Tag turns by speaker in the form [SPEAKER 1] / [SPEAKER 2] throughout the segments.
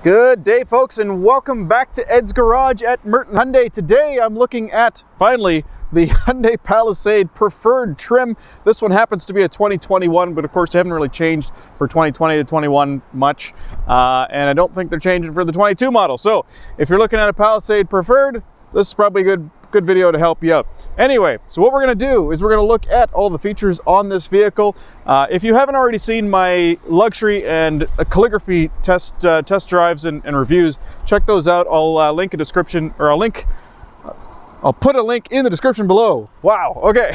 [SPEAKER 1] Good day, folks, and welcome back to Ed's Garage at Merton Hyundai. Today I'm looking at, finally, the Hyundai Palisade Preferred trim. This one happens to be a 2021, but of course they haven't really changed for 2020 to 21 much, and I don't think they're changing for the 22 model. So if you're looking at a Palisade Preferred, this is probably a good video to help you out. Anyway, so what we're going to do is we're going to look at all the features on this vehicle. If you haven't already seen my luxury and calligraphy test drives and reviews, check those out. I'll link a description, or I'll put a link in the description below. Wow, okay.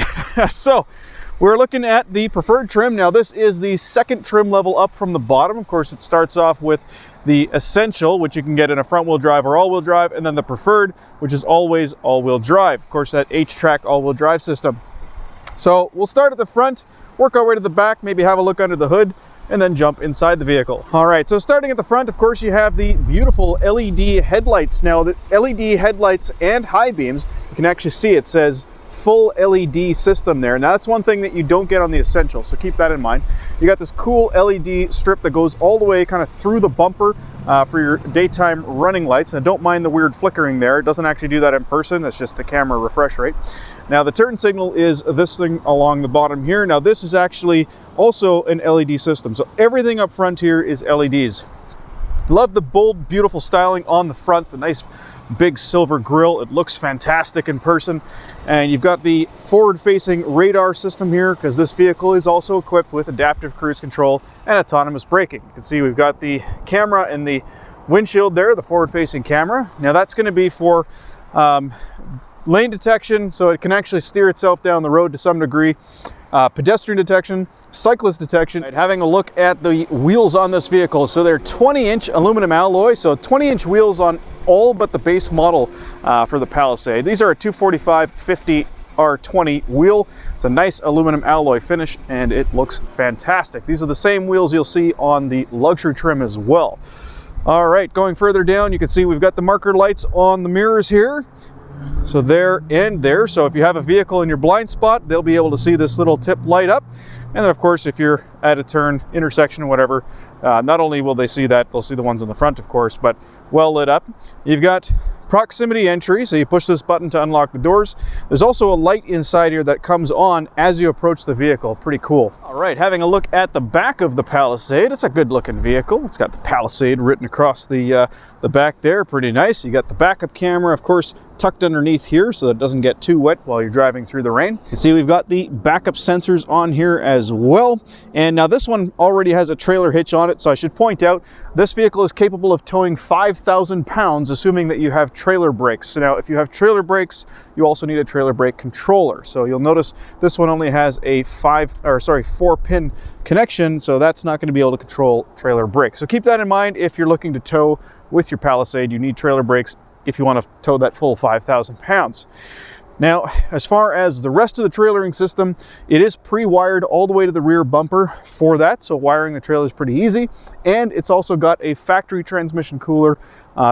[SPEAKER 1] So we're looking at the Preferred trim. Now this is the second trim level up from the bottom. Of course, it starts off with the Essential, which you can get in a front-wheel drive or all-wheel drive, and then the Preferred, which is always all-wheel drive. Of course, that H-Track all-wheel drive system. So we'll start at the front, work our way to the back, maybe have a look under the hood, and then jump inside the vehicle. All right, so starting at the front, of course, you have the beautiful LED headlights. Now, the LED headlights and high beams, you can actually see it says full LED system there. Now that's one thing that you don't get on the Essential, so keep that in mind. You got this cool LED strip that goes all the way kind of through the bumper for your daytime running lights. And don't mind the weird flickering there. It doesn't actually do that in person. It's just the camera refresh rate. Now the turn signal is this thing along the bottom here. Now this is actually also an LED system. So everything up front here is LEDs. Love the bold, beautiful styling on the front, the nice big silver grille. It looks fantastic in person. And you've got the forward-facing radar system here, because this vehicle is also equipped with adaptive cruise control and autonomous braking. You can see we've got the camera in the windshield there, the forward-facing camera. Now that's going to be for lane detection, so it can actually steer itself down the road to some degree. Pedestrian detection, cyclist detection. Having a look at the wheels on this vehicle. So they're 20-inch aluminum alloy, so 20-inch wheels on all but the base model for the Palisade. These are a 245/50 R20 wheel. It's a nice aluminum alloy finish and it looks fantastic. These are the same wheels you'll see on the luxury trim as well. All right, going further down, you can see we've got the marker lights on the mirrors here. So there and there. So if you have a vehicle in your blind spot, they'll be able to see this little tip light up. And then of course, if you're at a turn, intersection, or whatever, not only will they see that, they'll see the ones on the front, of course, but well lit up. You've got proximity entry, so you push this button to unlock the doors. There's also a light inside here that comes on as you approach the vehicle. Pretty cool. All right, having a look at the back of the Palisade. It's a good looking vehicle. It's got the Palisade written across the back there. Pretty nice. You got the backup camera, of course, tucked underneath here so that it doesn't get too wet while you're driving through the rain. You can see we've got the backup sensors on here as well. And now this one already has a trailer hitch on it, so I should point out this vehicle is capable of towing 5,000 pounds, assuming that you have trailer brakes. So now if you have trailer brakes, you also need a trailer brake controller. So you'll notice this one only has a 4-pin connection, so that's not going to be able to control trailer brakes. So keep that in mind if you're looking to tow with your Palisade. You need trailer brakes if you want to tow that full 5,000 pounds. Now, as far as the rest of the trailering system, it is pre-wired all the way to the rear bumper for that, so wiring the trailer is pretty easy. And it's also got a factory transmission cooler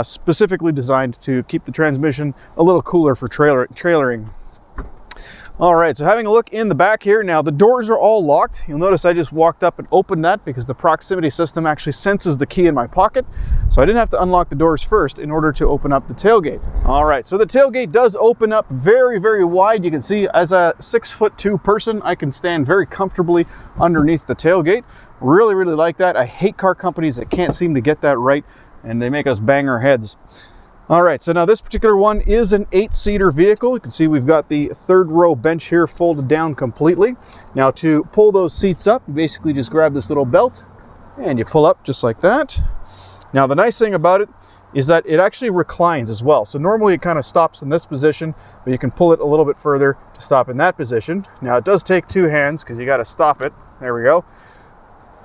[SPEAKER 1] specifically designed to keep the transmission a little cooler for trailering. All right, so having a look in the back here, now the doors are all locked. You'll notice I just walked up and opened that because the proximity system actually senses the key in my pocket. So I didn't have to unlock the doors first in order to open up the tailgate. All right, so the tailgate does open up very, very wide. You can see as a 6'2" person, I can stand very comfortably underneath the tailgate. Really, really like that. I hate car companies that can't seem to get that right, and they make us bang our heads. All right, so now this particular one is an 8-seater vehicle. You can see we've got the third row bench here folded down completely. Now to pull those seats up, you basically just grab this little belt and you pull up just like that. Now the nice thing about it is that it actually reclines as well. So normally it kind of stops in this position, but you can pull it a little bit further to stop in that position. Now it does take 2 hands because you got to stop it. There we go.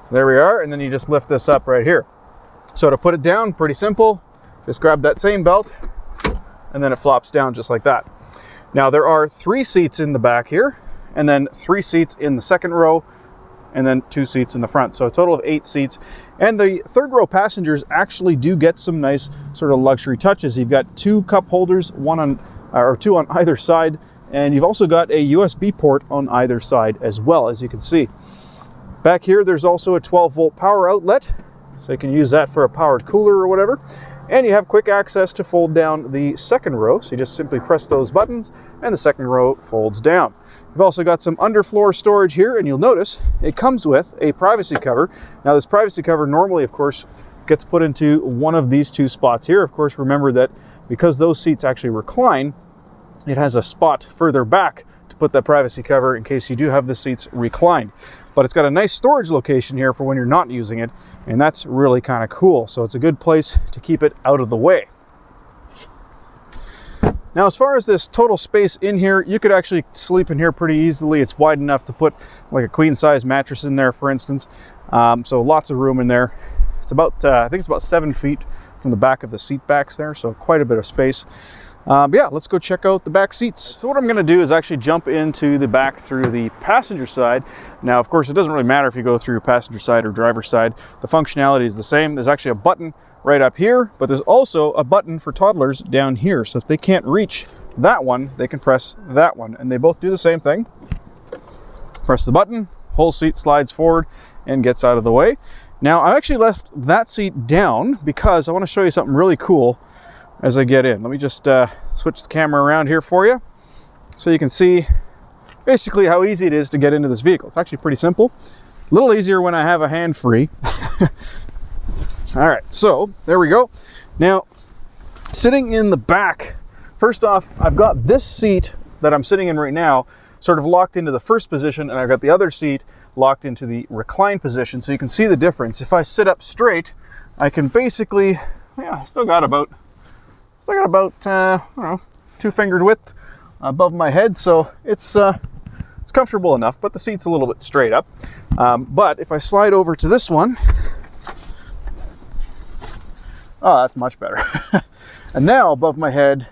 [SPEAKER 1] So there we are, and then you just lift this up right here. So to put it down, pretty simple. Just grab that same belt and then it flops down just like that. Now there are 3 seats in the back here, and then 3 seats in the second row, and then 2 seats in the front. So a total of 8 seats. And the third row passengers actually do get some nice sort of luxury touches. You've got 2 cup holders, 2 on either side, and you've also got a USB port on either side as well, as you can see. Back here, there's also a 12-volt power outlet. so you can use that for a powered cooler or whatever. And you have quick access to fold down the second row, so you just simply press those buttons and the second row folds down. You've also got some underfloor storage here, and you'll notice it comes with a privacy cover. Now this privacy cover normally, of course, gets put into one of these two spots here. Of course, remember that because those seats actually recline, it has a spot further back to put that privacy cover in case you do have the seats reclined. But it's got a nice storage location here for when you're not using it, and that's really kind of cool. So it's a good place to keep it out of the way. Now, as far as this total space in here, you could actually sleep in here pretty easily. It's wide enough to put like a queen size mattress in there, for instance. So lots of room in there. It's about, I think it's about 7 feet from the back of the seat backs there, so quite a bit of space. Yeah, let's go check out the back seats. So what I'm going to do is actually jump into the back through the passenger side. Now, of course, it doesn't really matter if you go through passenger side or driver's side. The functionality is the same. There's actually a button right up here, but there's also a button for toddlers down here. So if they can't reach that one, they can press that one, and they both do the same thing. Press the button, whole seat slides forward and gets out of the way. Now, I actually left that seat down because I want to show you something really cool as I get in. Let me just switch the camera around here for you so you can see basically how easy it is to get into this vehicle. It's actually pretty simple. A little easier when I have a hand free. All right, so there we go. Now, sitting in the back, first off, I've got this seat that I'm sitting in right now sort of locked into the first position, and I've got the other seat locked into the recline position, so you can see the difference. If I sit up straight, I can basically, yeah, I still got about I don't know, 2-fingered width above my head, so it's comfortable enough, but the seat's a little bit straight up. But if I slide over to this one, oh, that's much better. And now above my head,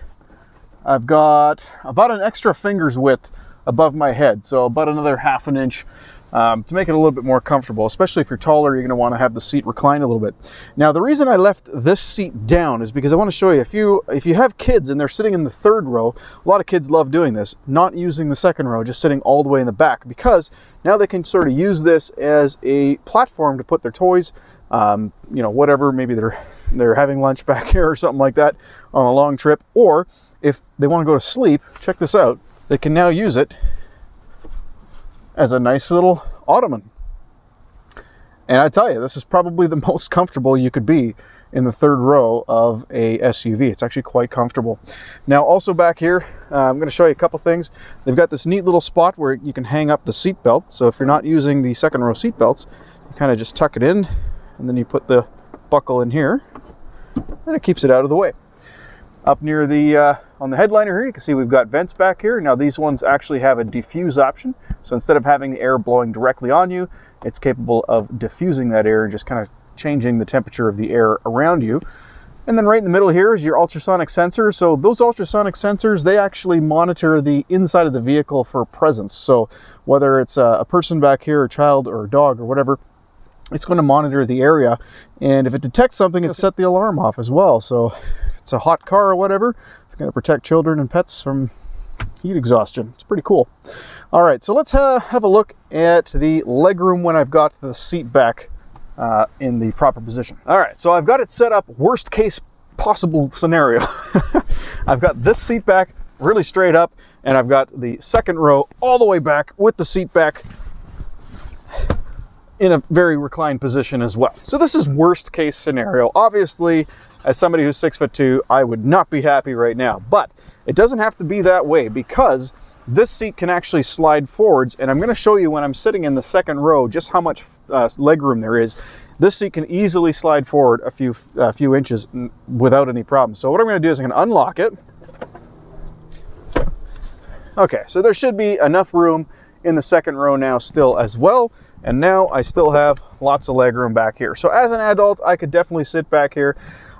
[SPEAKER 1] I've got about an extra finger's width above my head, so about another 1/2 inch to make it a little bit more comfortable. Especially if you're taller, you're going to want to have the seat recline a little bit. Now, the reason I left this seat down is because I want to show you, if you have kids and they're sitting in the third row, a lot of kids love doing this, not using the second row, just sitting all the way in the back, because now they can sort of use this as a platform to put their toys, you know, whatever, maybe they're having lunch back here or something like that on a long trip, or if they want to go to sleep, check this out, they can now use it as a nice little ottoman. And I tell you, this is probably the most comfortable you could be in the third row of a SUV. It's actually quite comfortable. Now, also back here, I'm going to show you a couple things. They've got this neat little spot where you can hang up the seat belt. So if you're not using the second row seat belts, you kind of just tuck it in, and then you put the buckle in here, and it keeps it out of the way. Up near the on the headliner here, you can see we've got vents back here. Now, these ones actually have a diffuse option. So instead of having the air blowing directly on you, it's capable of diffusing that air and just kind of changing the temperature of the air around you. And then right in the middle here is your ultrasonic sensor. So those ultrasonic sensors, they actually monitor the inside of the vehicle for presence. So whether it's a person back here, a child or a dog or whatever, it's going to monitor the area. And if it detects something, it'll set the alarm off as well. So if it's a hot car or whatever, it's going to protect children and pets from heat exhaustion. It's pretty cool. All right, so let's have a look at the legroom when I've got the seat back in the proper position. All right, so I've got it set up worst case possible scenario. I've got this seat back really straight up, and I've got the second row all the way back with the seat back in a very reclined position as well. So this is worst case scenario. Obviously, as somebody who's 6'2", I would not be happy right now, but it doesn't have to be that way, because this seat can actually slide forwards, and I'm going to show you when I'm sitting in the second row just how much legroom there is. This seat can easily slide forward a few inches without any problem. So what I'm going to do is I'm going to unlock it. Okay, so there should be enough room in the second row now still as well. And now I still have lots of legroom back here. So as an adult, I could definitely sit back here.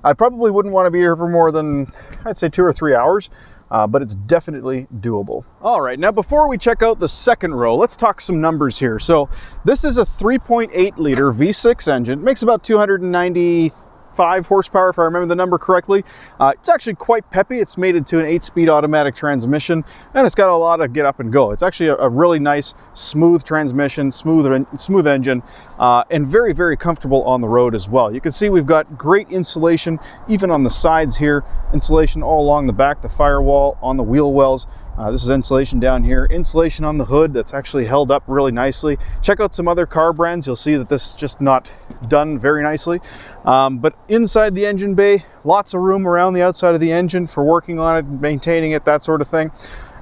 [SPEAKER 1] I probably wouldn't want to be here for more than, I'd say, 2 or 3 hours, but it's definitely doable. All right, now before we check out the second row, let's talk some numbers here. So this is a 3.8 liter V6 engine. It makes about 290 5 horsepower, if I remember the number correctly. It's actually quite peppy. It's mated to an 8-speed automatic transmission, and it's got a lot of get up and go. It's actually a really nice, smooth transmission, smooth engine, and very, very comfortable on the road as well. You can see we've got great insulation, even on the sides here, insulation all along the back, the firewall, on the wheel wells. This is insulation down here, insulation on the hood that's actually held up really nicely. Check out some other car brands, you'll see that this is just not done very nicely. But inside the engine bay, lots of room around the outside of the engine for working on it, maintaining it, that sort of thing.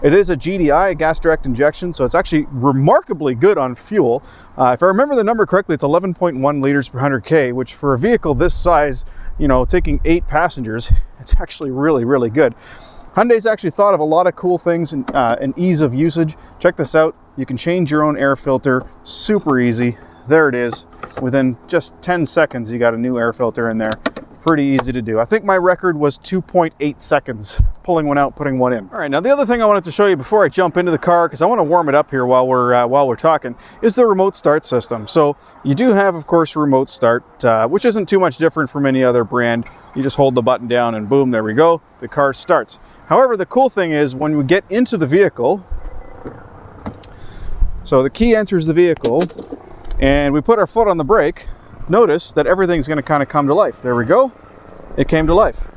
[SPEAKER 1] It is a GDI, a gas direct injection, so it's actually remarkably good on fuel. If I remember the number correctly, it's 11.1 liters per 100K, which for a vehicle this size, you know, taking 8 passengers, it's actually really, really good. Hyundai's actually thought of a lot of cool things and ease of usage. Check this out. You can change your own air filter, super easy. There it is. Within just 10 seconds, you got a new air filter in there. Pretty easy to do. I think my record was 2.8 seconds, pulling one out, putting one in. All right, now the other thing I wanted to show you before I jump into the car, because I want to warm it up here while we're talking, is the remote start system. So you do have, of course, remote start, which isn't too much different from any other brand. You just hold the button down and boom, there we go. The car starts. However, the cool thing is when we get into the vehicle, so the key enters the vehicle and we put our foot on the brake, notice that everything's going to kind of come to life. There we go. It came to life.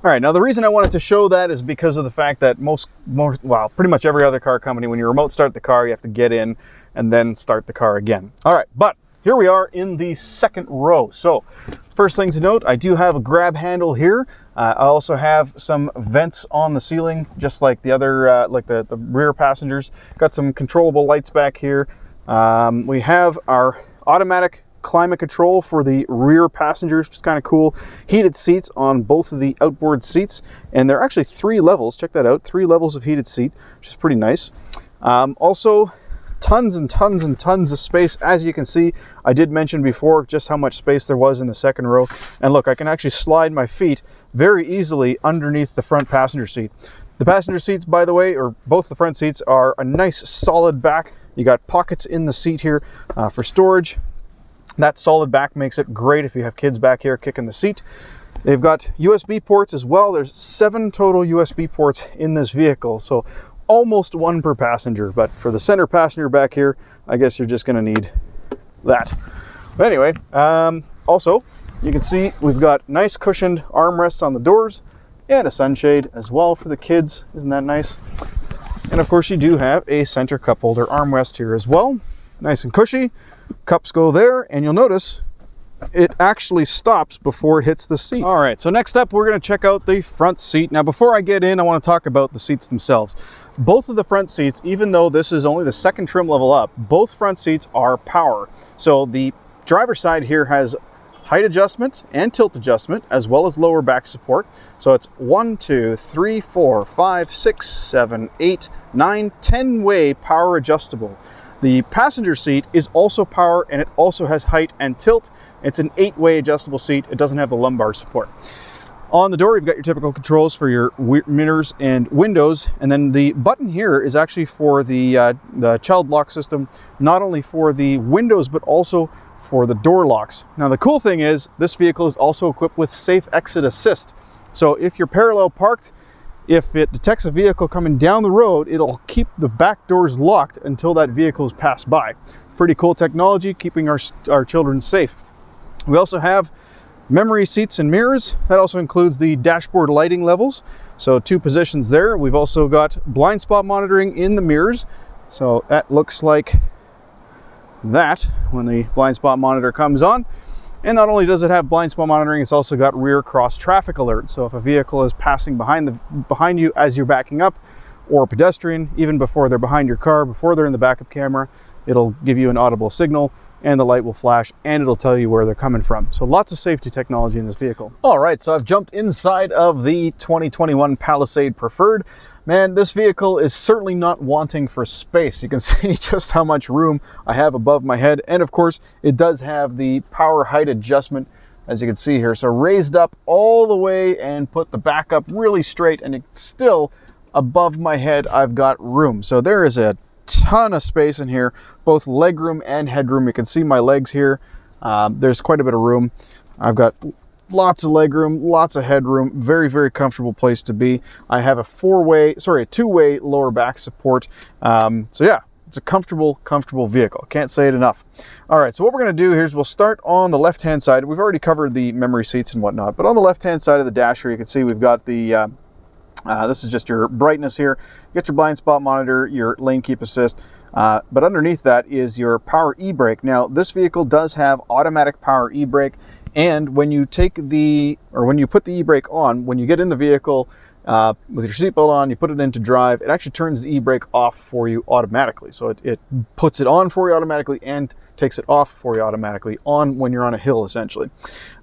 [SPEAKER 1] All right, now the reason I wanted to show that is because of the fact that pretty much every other car company, when you remote start the car, you have to get in and then start the car again. All right, but here we are in the second row. So first thing to note, I do have a grab handle here. I also have some vents on the ceiling, just like the other, like the rear passengers. Got some controllable lights back here. We have our automatic climate control for the rear passengers, which is kind of cool. Heated seats on both of the outboard seats, and they're actually 3 levels. Check that out, 3 levels of heated seat, which is pretty nice. Also, tons and tons and tons of space. As you can see, I did mention before just how much space there was in the second row. And look, I can actually slide my feet very easily underneath the front passenger seat. The passenger seats, by the way, or both the front seats, are a nice solid back. You got pockets in the seat here for storage. That solid back makes it great if you have kids back here kicking the seat. They've got USB ports as well. There's 7 total USB ports in this vehicle, so almost 1 per passenger. But for the center passenger back here, I guess you're just going to need that. But anyway, also you can see we've got nice cushioned armrests on the doors and a sunshade as well for the kids. Isn't that nice? And of course you do have a center cup holder armrest here as well. Nice and cushy. Cups go there, and you'll notice it actually stops before it hits the seat. All right, so next up we're going to check out the front seat. Now before I get in, I want to talk about the seats themselves. Both of the front seats, even though this is only the second trim level up, both front seats are power. So the driver's side here has height adjustment and tilt adjustment, as well as lower back support. So it's 1, 2, 3, 4, 5, 6, 7, 8, 9, 10-way power adjustable. The passenger seat is also power, and it also has height and tilt. It's an 8-way adjustable seat. It doesn't have the lumbar support. On the door, you've got your typical controls for your mirrors and windows, and then the button here is actually for the child lock system, not only for the windows, but also for the door locks. Now, the cool thing is this vehicle is also equipped with safe exit assist. So if you're parallel parked, if it detects a vehicle coming down the road, it'll keep the back doors locked until that vehicle is passed by. Pretty cool technology, keeping our children safe. We also have memory seats and mirrors. That also includes the dashboard lighting levels. So 2 positions there. We've also got blind spot monitoring in the mirrors. So that looks like that when the blind spot monitor comes on. And not only does it have blind spot monitoring, it's also got rear cross traffic alert. So if a vehicle is passing behind you as you're backing up, or a pedestrian, even before they're behind your car, before they're in the backup camera, it'll give you an audible signal, and the light will flash, and it'll tell you where they're coming from. So lots of safety technology in this vehicle. All right, so I've jumped inside of the 2021 Palisade Preferred. Man, this vehicle is certainly not wanting for space. You can see just how much room I have above my head. And of course, it does have the power height adjustment, as you can see here. So raised up all the way and put the back up really straight, and it's still above my head. I've got room. So there is a ton of space in here, both legroom and headroom. You can see my legs here. There's quite a bit of room. I've got Lots of legroom, lots of headroom, very, very comfortable place to be. I have a two-way lower back support. So yeah, it's a comfortable vehicle. Can't say it enough. All right, so what we're gonna do here is we'll start on the left-hand side. We've already covered the memory seats and whatnot, but on the left-hand side of the dash here, you can see we've got the, this is just your brightness here. You get your blind spot monitor, your lane keep assist, but underneath that is your power e-brake. Now, this vehicle does have automatic power e-brake. And when you put the e-brake on, when you get in the vehicle with your seatbelt on, you put it into drive, it actually turns the e-brake off for you automatically. So it puts it on for you automatically and takes it off for you automatically on when you're on a hill, essentially.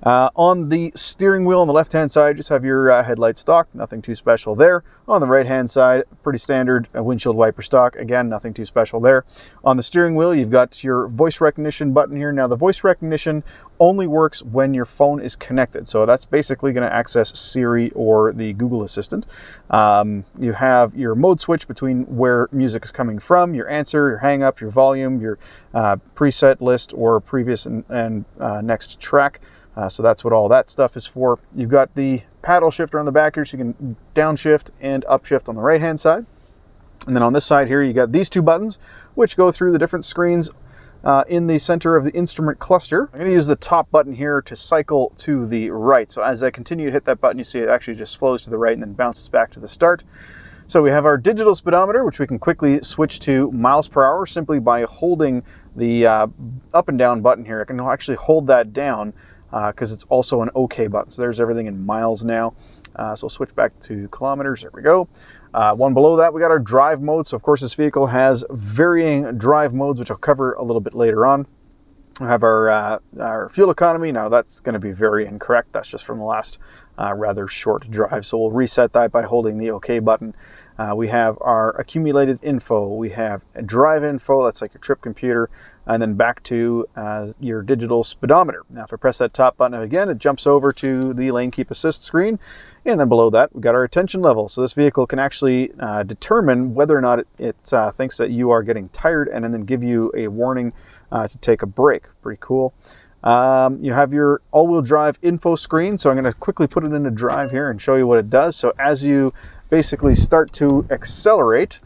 [SPEAKER 1] On the steering wheel on the left-hand side, just have your headlight stock, nothing too special there. On the right-hand side, pretty standard windshield wiper stock, again, nothing too special there. On the steering wheel, you've got your voice recognition button here. Now, the voice recognition only works when your phone is connected. So that's basically going to access Siri or the Google Assistant. You have your mode switch between where music is coming from, your answer, your hang up, your volume, your preset list or previous and next track. So that's what all that stuff is for. You've got the paddle shifter on the back here, so you can downshift and upshift on the right hand side. And then on this side here, you got these two buttons, which go through the different screens in the center of the instrument cluster. I'm going to use the top button here to cycle to the right. So as I continue to hit that button, you see it actually just flows to the right and then bounces back to the start. So we have our digital speedometer, which we can quickly switch to miles per hour simply by holding the up and down button here. I can actually hold that down because it's also an OK button. So there's everything in miles now. So we'll switch back to kilometers. There we go. One below that, we got our drive mode. So of course, this vehicle has varying drive modes, which I'll cover a little bit later on. We have our fuel economy. Now that's going to be very incorrect. That's just from the last rather short drive. So we'll reset that by holding the OK button. We have our accumulated info. We have drive info. That's like your trip computer. And then back to your digital speedometer. Now, if I press that top button again, it jumps over to the lane keep assist screen. And then below that, we've got our attention level. So this vehicle can actually determine whether or not it thinks that you are getting tired and then give you a warning to take a break. Pretty cool. You have your all-wheel drive info screen. So I'm going to quickly put it into drive here and show you what it does. So as you basically start to accelerate,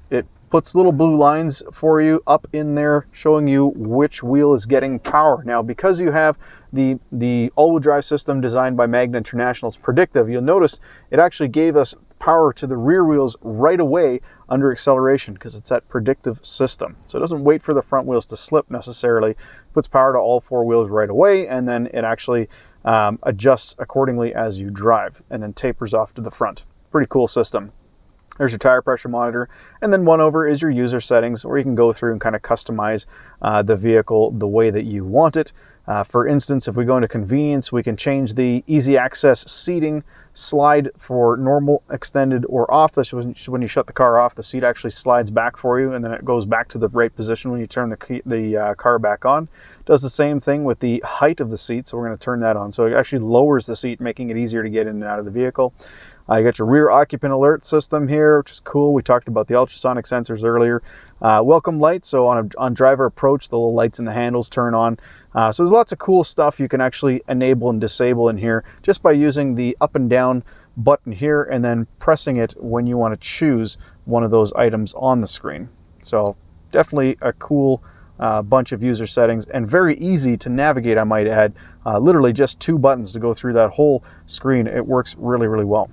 [SPEAKER 1] it puts little blue lines for you up in there showing you which wheel is getting power. Now, because you have the all-wheel drive system designed by Magna International, it's predictive. You'll notice it actually gave us power to the rear wheels right away under acceleration because it's that predictive system. So it doesn't wait for the front wheels to slip necessarily. It puts power to all four wheels right away, and then it actually adjusts accordingly as you drive and then tapers off to the front. Pretty cool system. There's your tire pressure monitor, and then one over is your user settings, where you can go through and kind of customize the vehicle the way that you want it. For instance, if we go into convenience, we can change the easy access seating slide for normal, extended, or off. This when you shut the car off, the seat actually slides back for you, and then it goes back to the right position when you turn the car back on. Does the same thing with the height of the seat, so we're going to turn that on. So it actually lowers the seat, making it easier to get in and out of the vehicle. You got your rear occupant alert system here, which is cool. We talked about the ultrasonic sensors earlier. Welcome lights, so on driver approach, the little lights in the handles turn on. So there's lots of cool stuff you can actually enable and disable in here just by using the up and down button here and then pressing it when you want to choose one of those items on the screen. So definitely a cool bunch of user settings and very easy to navigate, I might add. Literally just two buttons to go through that whole screen. It works really, really well.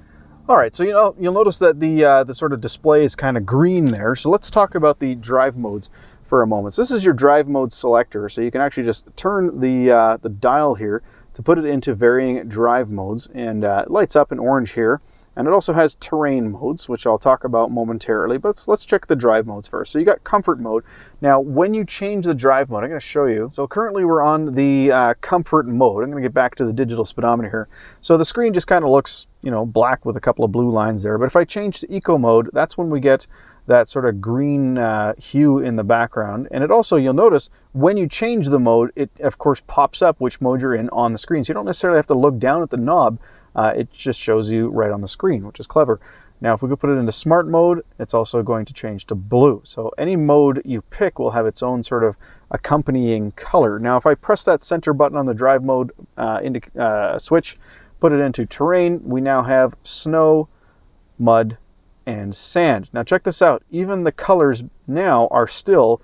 [SPEAKER 1] All right, so you'll notice that the sort of display is kind of green there. So let's talk about the drive modes for a moment. So this is your drive mode selector. So you can actually just turn the dial here to put it into varying drive modes, and it lights up in orange here. And it also has terrain modes, which I'll talk about momentarily, but let's check the drive modes first. So you got comfort mode. Now, when you change the drive mode, I'm going to show you. So currently we're on the comfort mode. I'm going to get back to the digital speedometer here. So the screen just kind of looks, black with a couple of blue lines there. But if I change to eco mode, that's when we get that sort of green hue in the background. And it also, you'll notice, when you change the mode, it of course pops up which mode you're in on the screen. So you don't necessarily have to look down at the knob. It just shows you right on the screen, which is clever. Now, if we could put it into smart mode, it's also going to change to blue. So any mode you pick will have its own sort of accompanying color. Now, if I press that center button on the drive mode switch, put it into terrain, we now have snow, mud, and sand. Now check this out. Even the colors now are still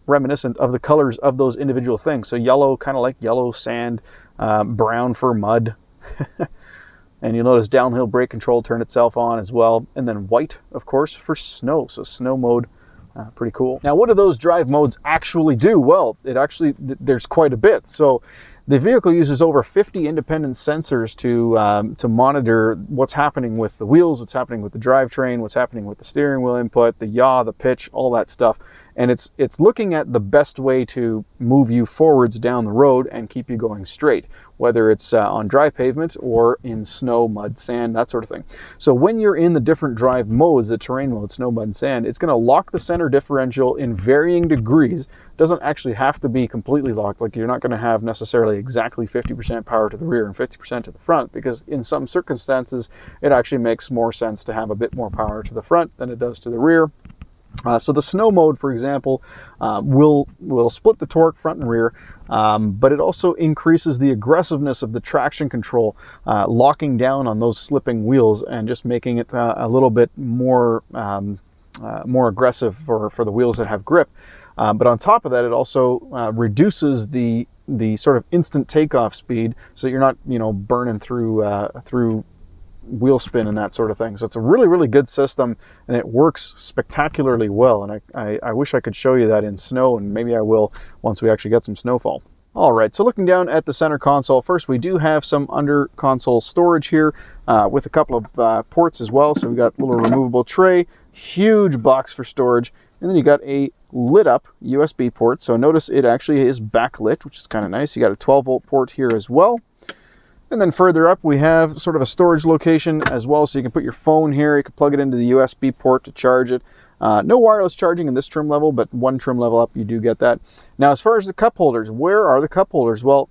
[SPEAKER 1] reminiscent of the colors of those individual things. So yellow, kind of like yellow sand, brown for mud. And you'll notice downhill brake control turned itself on as well. And then white, of course, for snow. So snow mode, pretty cool. Now, what do those drive modes actually do? Well, there's quite a bit. So the vehicle uses over 50 independent sensors to monitor what's happening with the wheels, what's happening with the drivetrain, what's happening with the steering wheel input, the yaw, the pitch, all that stuff. And it's looking at the best way to move you forwards down the road and keep you going straight, whether it's on dry pavement or in snow, mud, sand, that sort of thing. So when you're in the different drive modes, the terrain mode, snow, mud, and sand, it's going to lock the center differential in varying degrees. It doesn't actually have to be completely locked. Like, you're not going to have necessarily exactly 50% power to the rear and 50% to the front, because in some circumstances it actually makes more sense to have a bit more power to the front than it does to the rear. So the snow mode, for example, will split the torque front and rear, but it also increases the aggressiveness of the traction control, locking down on those slipping wheels and just making it a little bit more aggressive for the wheels that have grip. But on top of that, it also reduces the sort of instant takeoff speed, so you're not, burning through wheel spin and that sort of thing. So it's a really, really good system, and it works spectacularly well. And I wish I could show you that in snow, and maybe I will once we actually get some snowfall. All right, so looking down at the center console, first we do have some under console storage here with a couple of ports as well. So we got a little removable tray, huge box for storage, and then you got a lit up USB port. So notice it actually is backlit, which is kind of nice. You got a 12-volt port here as well. And then further up, we have sort of a storage location as well. So you can put your phone here. You can plug it into the USB port to charge it. No wireless charging in this trim level, but one trim level up, you do get that. Now, as far as the cup holders, where are the cup holders? Well,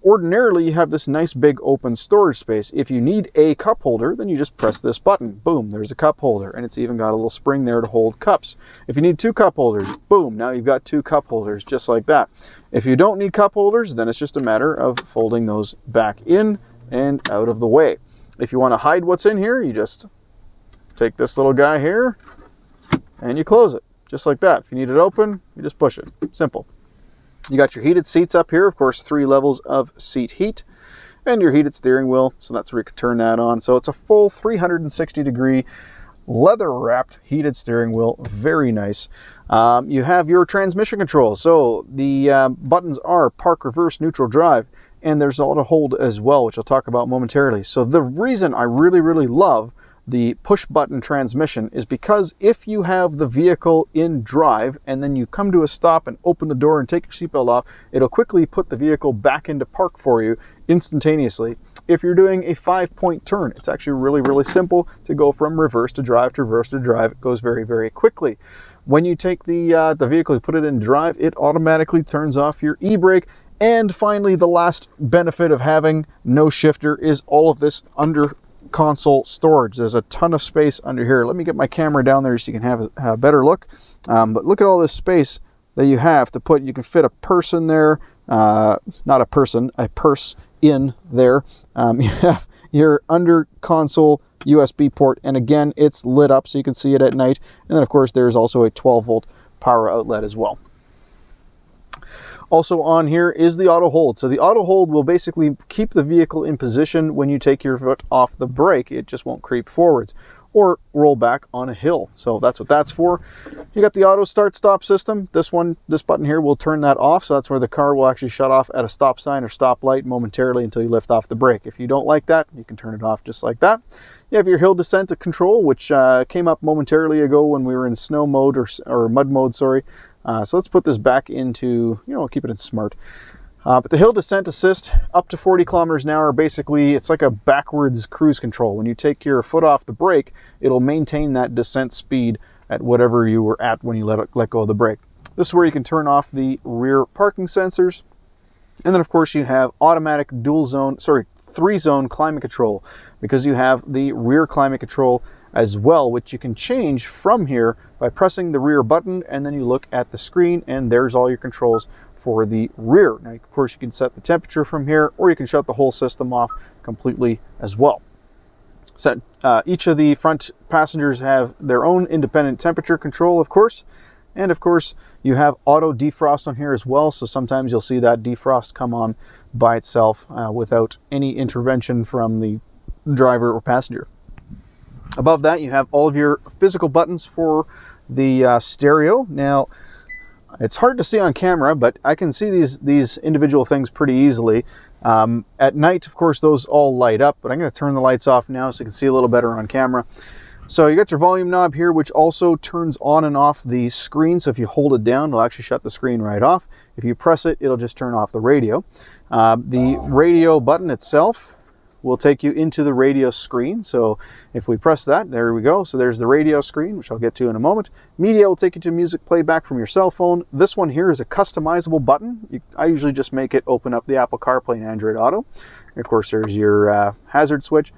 [SPEAKER 1] ordinarily, you have this nice big open storage space. If you need a cup holder, then you just press this button. Boom, there's a cup holder. And it's even got a little spring there to hold cups. If you need two cup holders, boom, now you've got two cup holders just like that. If you don't need cup holders, then it's just a matter of folding those back in and out of the way. If you want to hide what's in here, you just take this little guy here and you close it, just like that. If you need it open, you just push it. Simple. You got your heated seats up here, of course, 3 levels of seat heat, and your heated steering wheel, so that's where you can turn that on. So it's a full 360-degree leather-wrapped heated steering wheel, very nice. You have your transmission control, so the buttons are park, reverse, neutral, drive, and there's auto hold as well, which I'll talk about momentarily. So the reason I really, really love the push button transmission is because if you have the vehicle in drive and then you come to a stop and open the door and take your seatbelt off, it'll quickly put the vehicle back into park for you instantaneously. If you're doing a 5-point turn, it's actually really, really simple to go from reverse to drive to reverse to drive. It goes very, very quickly. When you take the vehicle, you put it in drive, it automatically turns off your e-brake. And finally, the last benefit of having no shifter is all of this under console storage. There's a ton of space under here. Let me get my camera down there so you can have a better look. But look at all this space that you have to put. You can fit a purse in there, not a person, a purse in there. You have your under console USB port, and again, it's lit up so you can see it at night. And then of course there's also a 12-volt power outlet as well. Also on here is the auto hold. So the auto hold will basically keep the vehicle in position when you take your foot off the brake. It just won't creep forwards or roll back on a hill. So that's what that's for. You got the auto start stop system. This button here will turn that off. So that's where the car will actually shut off at a stop sign or stop light momentarily until you lift off the brake. If you don't like that, you can turn it off just like that. You have your hill descent control, which came up momentarily ago when we were in snow mode or mud mode, sorry. So let's put this back into, keep it in smart. But the hill descent assist up to 40 kilometers an hour, basically it's like a backwards cruise control. When you take your foot off the brake, it'll maintain that descent speed at whatever you were at when you let go of the brake. This is where you can turn off the rear parking sensors. And then of course you have automatic 3-zone climate control, because you have the rear climate control as well, which you can change from here by pressing the rear button, and then you look at the screen and there's all your controls for the rear. Now, of course, you can set the temperature from here, or you can shut the whole system off completely as well. So, each of the front passengers have their own independent temperature control, of course. And of course, you have auto defrost on here as well. So sometimes you'll see that defrost come on by itself without any intervention from the driver or passenger. Above that, you have all of your physical buttons for the stereo. Now, it's hard to see on camera, but I can see these individual things pretty easily. At night, of course, those all light up, but I'm going to turn the lights off now so you can see a little better on camera. So you got your volume knob here, which also turns on and off the screen. So if you hold it down, it'll actually shut the screen right off. If you press it, it'll just turn off the radio. The radio button itself will take you into the radio screen. So if we press that, there we go. So there's the radio screen, which I'll get to in a moment. Media will take you to music playback from your cell phone. This one here is a customizable button. I usually just make it open up the Apple CarPlay and Android Auto. And of course, there's your hazard switch.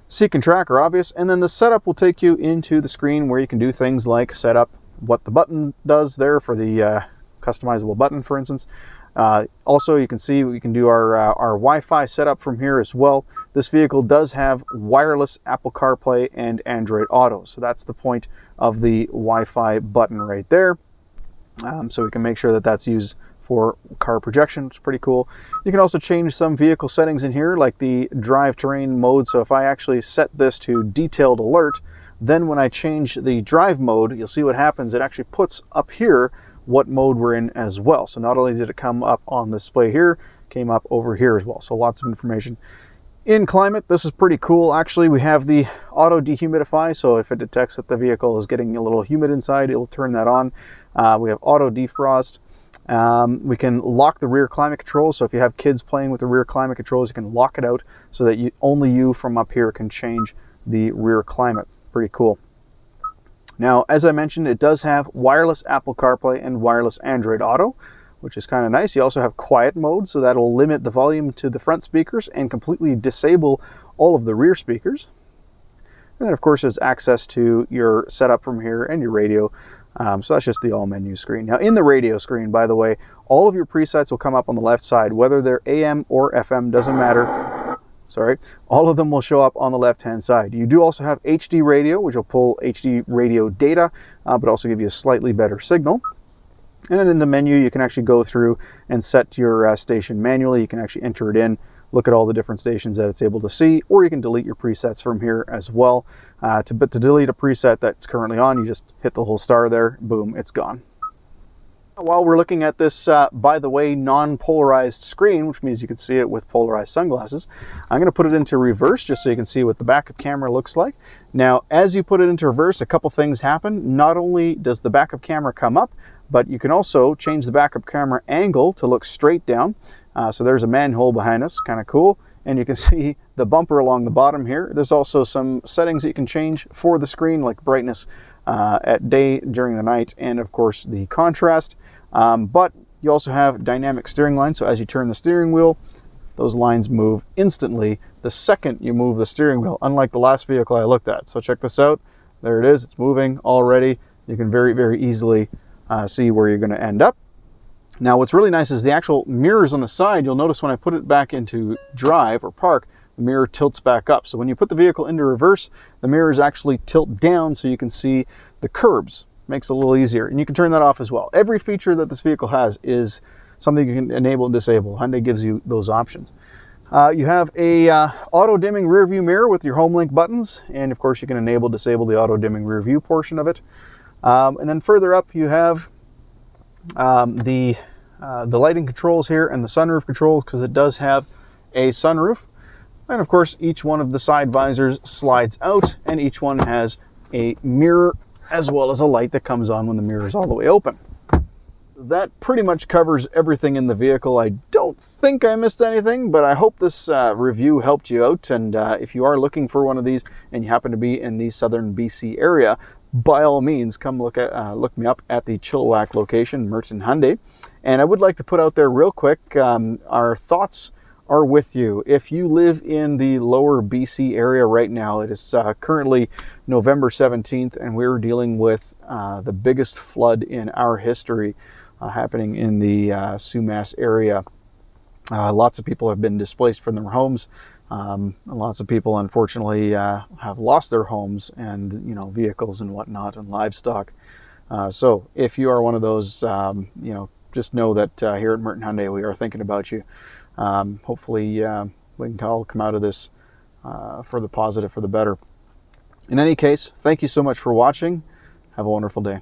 [SPEAKER 1] Seek and track are obvious. And then the setup will take you into the screen where you can do things like set up what the button does there for the customizable button, for instance. Also, you can see we can do our Wi-Fi setup from here as well. This vehicle does have wireless Apple CarPlay and Android Auto. So that's the point of the Wi-Fi button right there. So we can make sure that that's used for car projection, which is pretty cool. You can also change some vehicle settings in here, like the drive terrain mode. So if I actually set this to detailed alert, then when I change the drive mode, you'll see what happens. It actually puts up here what mode we're in as well. So not only did it come up on the display here, came up over here as well. So lots of information. In climate, this is pretty cool. Actually, we have the auto dehumidify. So if it detects that the vehicle is getting a little humid inside, it will turn that on. We have auto defrost. We can lock the rear climate controls. So if you have kids playing with the rear climate controls, you can lock it out so that only you from up here can change the rear climate. Pretty cool. Now, as I mentioned, it does have wireless Apple CarPlay and wireless Android Auto, which is kind of nice. You also have quiet mode, so that'll limit the volume to the front speakers and completely disable all of the rear speakers. And then, of course, there's access to your setup from here and your radio. So that's just the all menu screen. Now, in the radio screen, by the way, all of your presets will come up on the left side, whether they're AM or FM, doesn't matter. Sorry, all of them will show up on the left-hand side. You do also have HD radio, which will pull HD radio data, but also give you a slightly better signal. And then in the menu, you can actually go through and set your station manually. You can actually enter it in, look at all the different stations that it's able to see, or you can delete your presets from here as well. To delete a preset that's currently on, you just hit the little star there, boom, it's gone. While we're looking at this, by the way, non-polarized screen, which means you can see it with polarized sunglasses, I'm going to put it into reverse just so you can see what the backup camera looks like. Now, as you put it into reverse, a couple things happen. Not only does the backup camera come up, but you can also change the backup camera angle to look straight down. So there's a manhole behind us, kind of cool. And you can see the bumper along the bottom here. There's also some settings that you can change for the screen, like brightness at day, during the night, and of course the contrast. But you also have dynamic steering lines. So as you turn the steering wheel, those lines move instantly the second you move the steering wheel, unlike the last vehicle I looked at. So check this out. There it is. It's moving already. You can very, very easily see where you're going to end up. Now, what's really nice is the actual mirrors on the side. You'll notice when I put it back into drive or park, the mirror tilts back up. So when you put the vehicle into reverse, the mirrors actually tilt down so you can see the curbs. Makes it a little easier. And you can turn that off as well. Every feature that this vehicle has is something you can enable and disable. Hyundai gives you those options. You have a auto dimming rear view mirror with your home link buttons. And of course, you can enable, disable the auto dimming rear view portion of it. And then further up, you have the lighting controls here and the sunroof controls, because it does have a sunroof. And of course, each one of the side visors slides out, and each one has a mirror as well as a light that comes on when the mirror is all the way open. That pretty much covers everything in the vehicle. I don't think I missed anything, but I hope this review helped you out. And if you are looking for one of these and you happen to be in the southern BC area, by all means, come look me up at the Chilliwack location, Merton Hyundai. And I would like to put out there real quick our thoughts are with you. If you live in the lower BC area right now, it is currently November 17th, and we're dealing with the biggest flood in our history happening in the Sumas area. Lots of people have been displaced from their homes. Lots of people, unfortunately, have lost their homes and vehicles and whatnot and livestock. So if you are one of those, just know that here at Merton Hyundai we are thinking about you. Hopefully we can all come out of this for the positive, for the better. In any case, thank you so much for watching. Have a wonderful day.